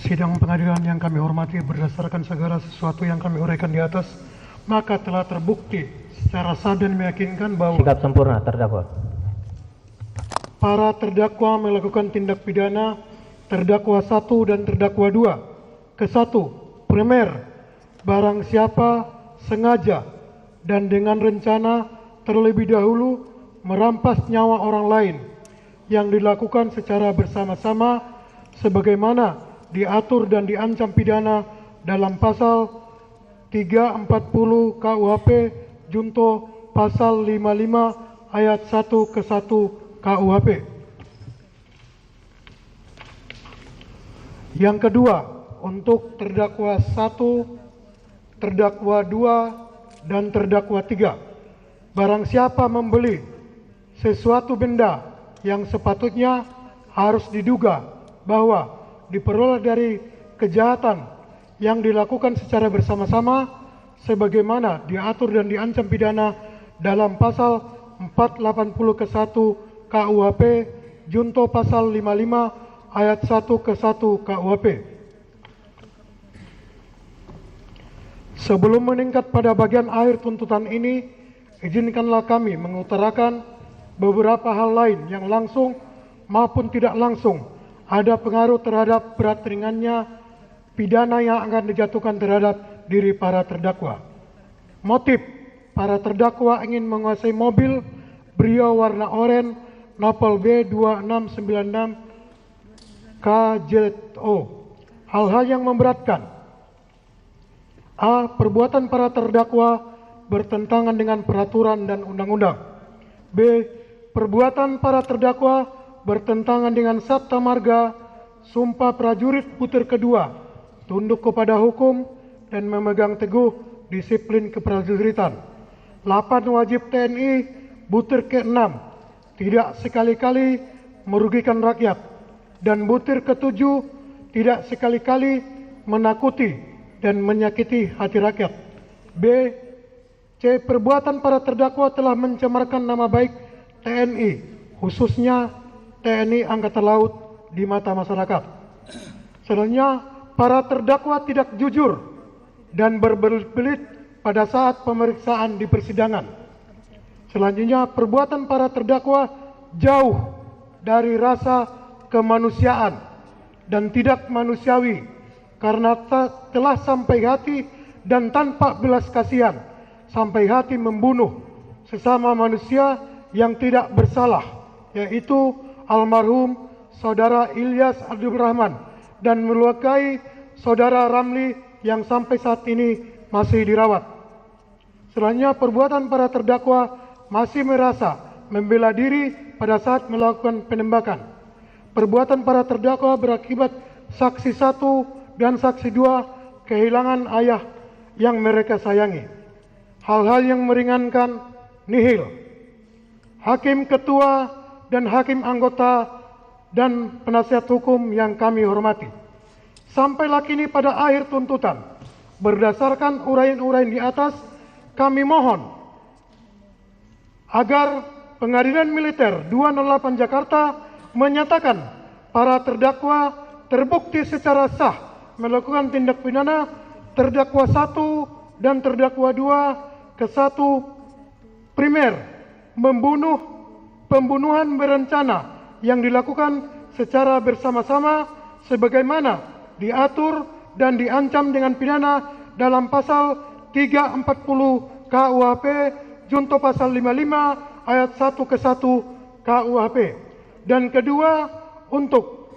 Sidang pengadilan yang kami hormati, berdasarkan segala sesuatu yang kami uraikan di atas, maka telah terbukti secara sah dan meyakinkan bahwa Sikap sempurna terdakwa. para terdakwa melakukan tindak pidana terdakwa 1 dan terdakwa 2. Ke-1, primer, barang siapa sengaja dan dengan rencana terlebih dahulu merampas nyawa orang lain yang dilakukan secara bersama-sama sebagaimana diatur dan diancam pidana dalam pasal 340 KUHP junto pasal 55 ayat 1 ke 1 KUHP. Yang kedua, untuk terdakwa 1, terdakwa 2, dan terdakwa 3. Barang siapa membeli sesuatu benda yang sepatutnya harus diduga bahwa diperoleh dari kejahatan yang dilakukan secara bersama-sama sebagaimana diatur dan diancam pidana dalam pasal 480 ke 1 KUHP junto pasal 55 ayat 1 ke 1 KUHP. Sebelum meningkat pada bagian akhir tuntutan ini, izinkanlah kami mengutarakan beberapa hal lain yang langsung maupun tidak langsung ada pengaruh terhadap berat ringannya pidana yang akan dijatuhkan terhadap diri para terdakwa. Motif, para terdakwa ingin menguasai mobil Brio warna oranye Nopal B2696 KZO. Hal-hal yang memberatkan. A. Perbuatan para terdakwa bertentangan dengan peraturan dan undang-undang. B. Perbuatan para terdakwa bertentangan dengan Sabta Marga, Sumpah Prajurit butir kedua, tunduk kepada hukum dan memegang teguh disiplin keprajuritan. 8. Wajib TNI butir ke-6, tidak sekali-kali merugikan rakyat. Dan butir ke-7, tidak sekali-kali menakuti dan menyakiti hati rakyat. B. C. Perbuatan para terdakwa telah mencemarkan nama baik TNI, khususnya TNI Angkatan Laut di mata masyarakat. Selanjutnya, para terdakwa tidak jujur dan berbelit-belit pada saat pemeriksaan di persidangan. Selanjutnya, perbuatan para terdakwa jauh dari rasa kemanusiaan dan tidak manusiawi karena telah sampai hati dan tanpa belas kasihan sampai hati membunuh sesama manusia yang tidak bersalah, yaitu almarhum saudara Ilyas Abdul Rahman dan melukai saudara Ramli yang sampai saat ini masih dirawat. Selanjutnya, perbuatan para terdakwa masih merasa membela diri pada saat melakukan penembakan. Perbuatan para terdakwa berakibat saksi 1 dan saksi 2 kehilangan ayah yang mereka sayangi. Hal-hal yang meringankan nihil. Hakim ketua dan hakim anggota dan penasihat hukum yang kami hormati. Sampailah kini pada akhir tuntutan. Berdasarkan uraian-uraian di atas, kami mohon agar Pengadilan Militer 208 Jakarta menyatakan para terdakwa terbukti secara sah melakukan tindak pidana terdakwa 1 dan terdakwa 2 ke 1 primer pembunuhan berencana yang dilakukan secara bersama-sama sebagaimana diatur dan diancam dengan pidana dalam pasal 340 KUHP junto pasal 55 ayat 1 ke 1 KUHP. Dan kedua, untuk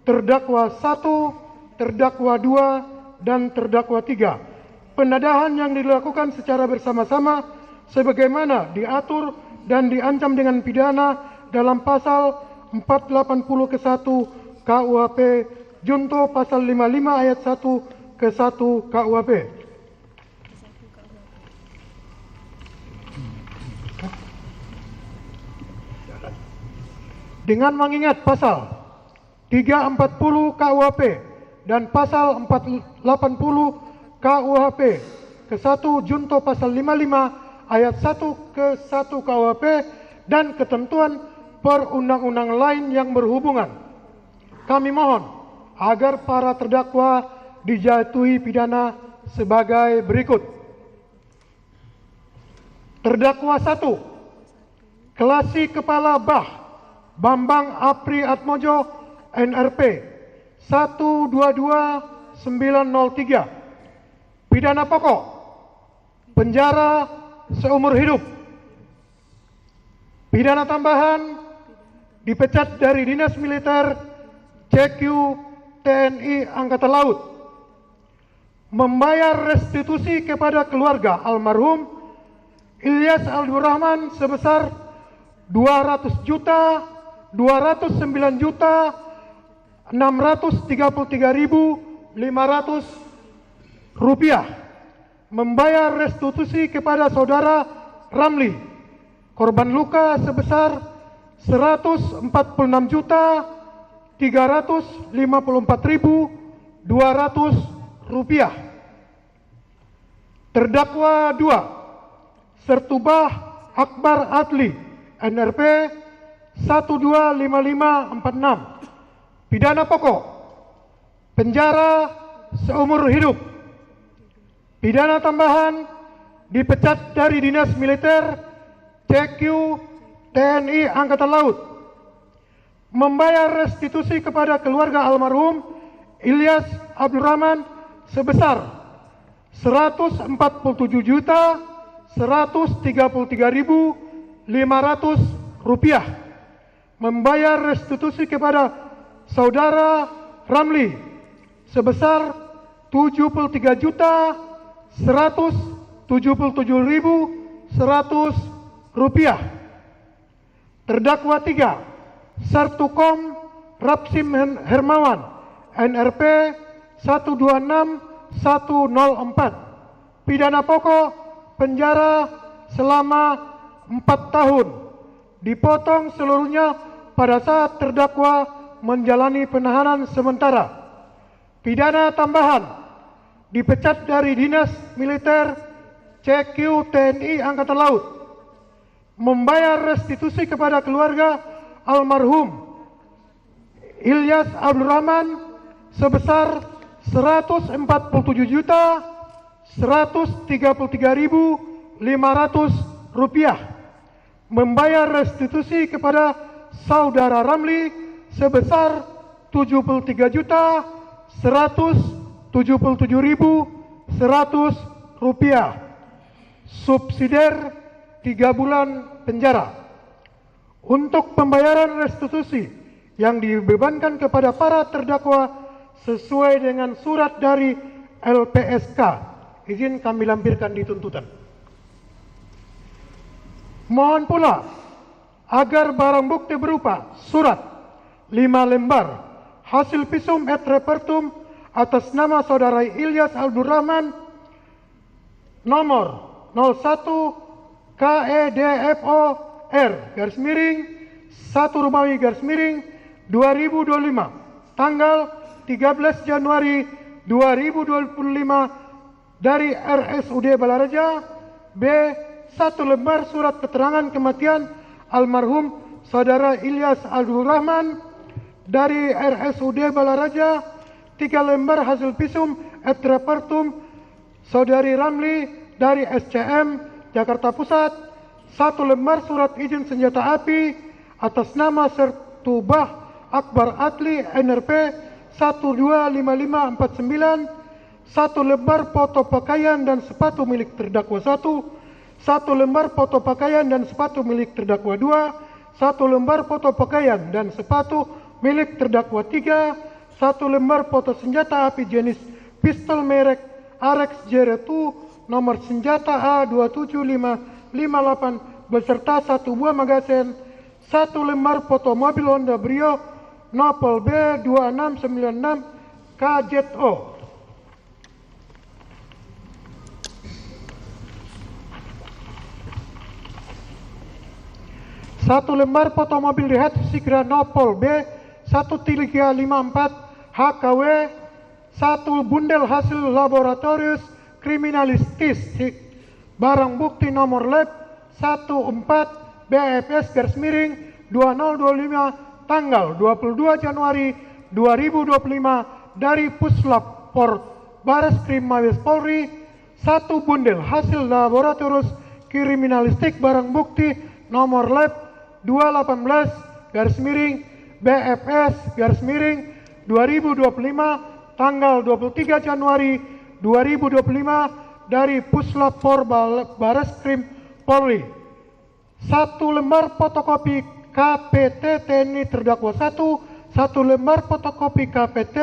terdakwa 1, terdakwa 2, dan terdakwa 3. Penadahan yang dilakukan secara bersama-sama sebagaimana diatur dan diancam dengan pidana dalam pasal 480 ke 1 KUHP junto pasal 55 ayat 1 ke 1 KUHP. Dengan mengingat pasal 340 KUHP dan pasal 480 KUHP ke 1 junto pasal 55 ayat 1 ke 1 KUHP dan ketentuan perundang-undang lain yang berhubungan. Kami mohon agar para terdakwa dijatuhi pidana sebagai berikut. Terdakwa 1, Kelasi Kepala Bah Bambang Apri Atmojo NRP 122903. Pidana pokok penjara seumur hidup. Pidana tambahan dipecat dari Dinas Militer CQ TNI Angkatan Laut. Membayar restitusi kepada keluarga almarhum Ilyas Abdurrahman sebesar 200.209.633.500 rupiah. Membayar restitusi kepada saudara Ramli, korban luka sebesar 146.354.200 rupiah. Terdakwa 2, Sertubah Akbar Adli NRP 125546. Pidana pokok penjara seumur hidup. Pidana tambahan dipecat dari Dinas Militer CQ TNI Angkatan Laut. Membayar restitusi kepada keluarga almarhum Ilyas Abdurrahman sebesar 147.133.500 rupiah. Membayar restitusi kepada saudara Ramli sebesar 73.177.100 rupiah. Terdakwa 3, Sartukom Rapsim Hermawan NRP 126104. Pidana pokok penjara selama 4 tahun, dipotong seluruhnya pada saat terdakwa menjalani penahanan sementara. Pidana tambahan dipecat dari Dinas Militer CQ TNI Angkatan Laut. Membayar restitusi kepada keluarga almarhum Ilyas Abdurrahman sebesar 147.133.500 rupiah. Membayar restitusi kepada saudara Ramli sebesar 73.177.100 rupiah. Subsidiar 3 bulan penjara. Untuk pembayaran restitusi yang dibebankan kepada para terdakwa sesuai dengan surat dari LPSK, izin kami lampirkan di tuntutan. Mohon pula agar barang bukti berupa surat 5 lembar hasil visum et repertum atas nama saudara Ilyas Abdurrahman nomor 01 KEDFOR _1 Romawi _2025 tanggal 13 Januari 2025 dari RSUD Balaraja. B. 1 lembar surat keterangan kematian almarhum saudara Ilyas Abdurrahman dari RSUD Balaraja. 3 lembar hasil visum et repertum saudari Ramli dari SCM Jakarta Pusat. 1 lembar surat izin senjata api atas nama Sertubah Akbar Adli NRP 125549. 1 lembar foto pakaian dan sepatu milik terdakwa 1. 1 lembar foto pakaian dan sepatu milik terdakwa 2. 1 lembar foto pakaian dan sepatu milik terdakwa 3. 1 lembar foto senjata api jenis pistol merek Arex JR2 nomor senjata A27558 beserta 1 buah magasin. 1 lembar foto mobil Honda Brio Nopol B2696 KZO. Satu lembar foto mobil Daihatsu Sigra Nopol B1354 HKW. 1 bundel hasil laboratorius kriminalistik barang bukti nomor lab 14 BFS _2025 tanggal 22 Januari 2025 dari Puslap Por Bareskrim Mabes Polri, 1 bundel hasil laboratorium kriminalistik barang bukti nomor lab 218 BFS 2025 tanggal 23 Januari 2025 dari Puslap Por Bareskrim Polri. 1 lembar fotokopi KPT TNI terdakwa 1, 1 lembar fotokopi KPT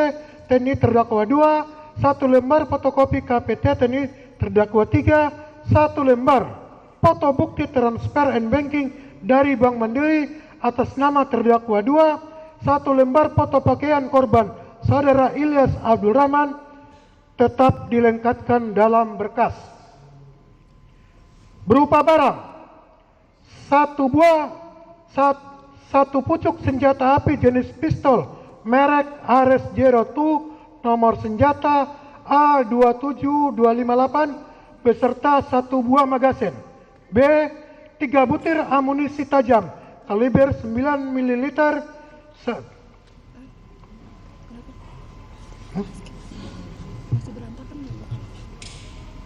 TNI terdakwa 2, 1 lembar fotokopi KPT TNI terdakwa 3, 1 lembar foto bukti transfer and banking dari Bank Mandiri atas nama terdakwa 2, 1 lembar foto pakaian korban Saudara Ilyas Abdul Rahman tetap dilengkapkan dalam berkas. Berupa barang: 1 pucuk senjata api jenis pistol merek RS02 nomor senjata A27258 beserta 1 buah magasin. B. 3 butir amunisi tajam kaliber 9 ml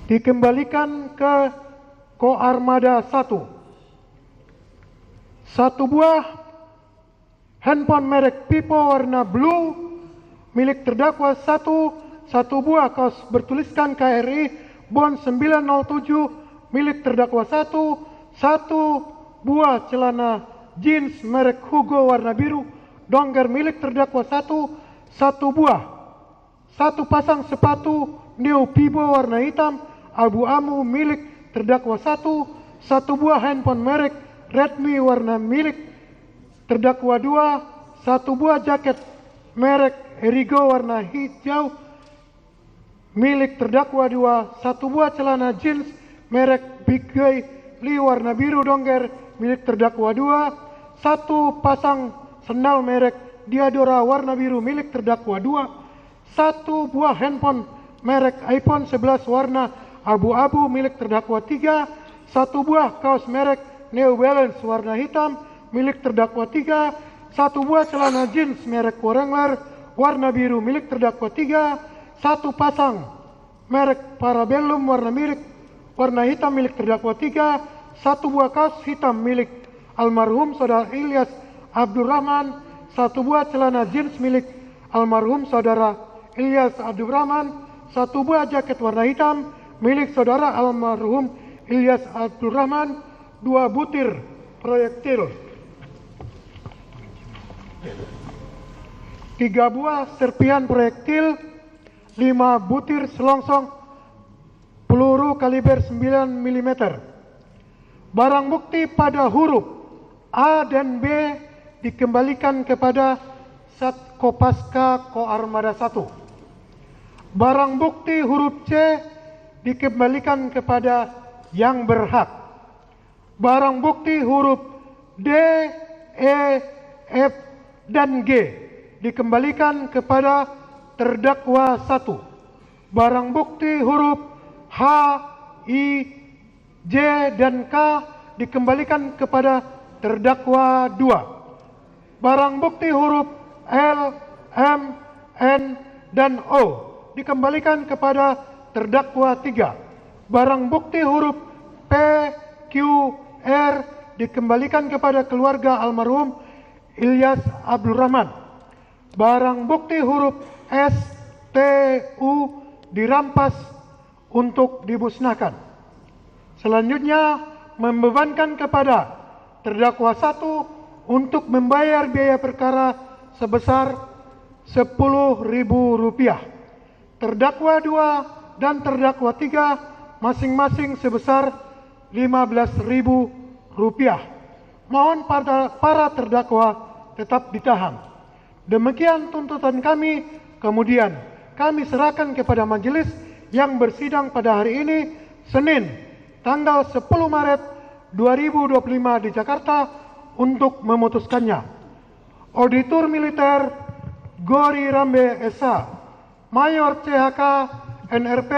dikembalikan ke Koarmada 1. 1 buah handphone merek Vivo warna blue milik terdakwa 1, 1 buah kaos bertuliskan KRI Bond 907 milik terdakwa 1, 1 buah celana jeans merek Hugo warna biru dongger milik terdakwa 1, 1 buah 1 pasang sepatu New Vivo warna hitam abu-abu milik terdakwa 1, 1 buah handphone merek Redmi warna milik terdakwa 2, 1 buah jaket merek Erigo warna hijau milik terdakwa 2, 1 buah celana jeans merek Big Guy Lee warna biru dongger milik terdakwa 2, 1 pasang sendal merek Diadora warna biru milik terdakwa 2, 1 buah handphone merek iPhone 11 warna abu-abu milik terdakwa 3, 1 buah kaos merek New Balance warna hitam milik terdakwa 3, 1 buah celana jeans merek Wrangler warna biru milik terdakwa 3, 1 pasang merek Parabellum warna hitam milik terdakwa 3, 1 buah kaos hitam milik almarhum Saudara Ilyas Abdul Rahman, 1 buah celana jeans milik almarhum Saudara Ilyas Abdul Rahman, 1 buah jaket warna hitam milik Saudara almarhum Ilyas Abdul Rahman, 2 butir proyektil, 3 buah serpihan proyektil, 5 butir selongsong peluru kaliber 9 mm. Barang bukti pada huruf A dan B dikembalikan kepada Satkopaska Koarmada 1. Barang bukti huruf C dikembalikan kepada yang berhak. Barang bukti huruf D, E, F, dan G dikembalikan kepada terdakwa 1. Barang bukti huruf H, I, J, dan K dikembalikan kepada terdakwa 2. Barang bukti huruf L, M, N, dan O dikembalikan kepada terdakwa 3. Barang bukti huruf P, Q, R dikembalikan kepada keluarga almarhum Ilyas Abdul Rahman. Barang bukti huruf S, T, U dirampas untuk dimusnahkan. Selanjutnya membebankan kepada terdakwa 1 untuk membayar biaya perkara sebesar Rp10.000. Terdakwa 2 dan terdakwa 3 masing-masing sebesar Rp15.000. Mohon para terdakwa tetap ditahan. Demikian tuntutan kami. Kemudian kami serahkan kepada majelis yang bersidang pada hari ini, Senin, tanggal 10 Maret 2025 di Jakarta untuk memutuskannya. Auditor Militer Gori Rambe S.A. Mayor CHK NRP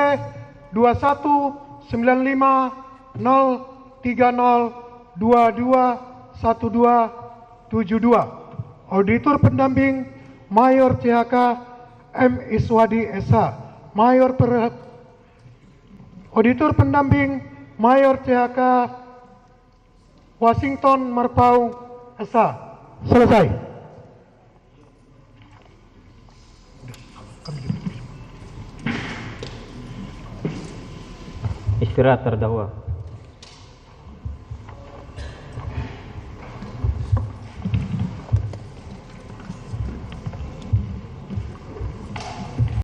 21950221272. Auditor pendamping Mayor CHK M. Iswadi SH, Auditor Pendamping Mayor CHK Washington Marpaung SH. Selesai. Istirahat terdakwa.